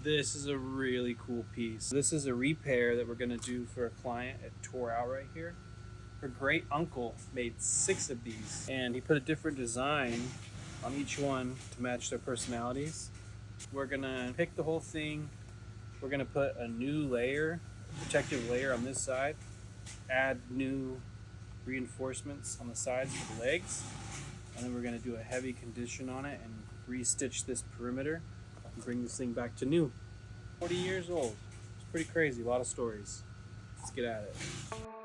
This is a really cool piece. This is a repair that we're gonna do for a client. It tore out right here. Her great uncle made 6 of these, and he put a different design on each one to match their personalities. We're gonna pick the whole thing. We're gonna put a new layer, protective layer on this side, add new reinforcements on the sides for the legs, and then we're gonna do a heavy condition on it and re-stitch this perimeter and bring this thing back to new. 40 years old. It's pretty crazy, a lot of stories. Let's get at it.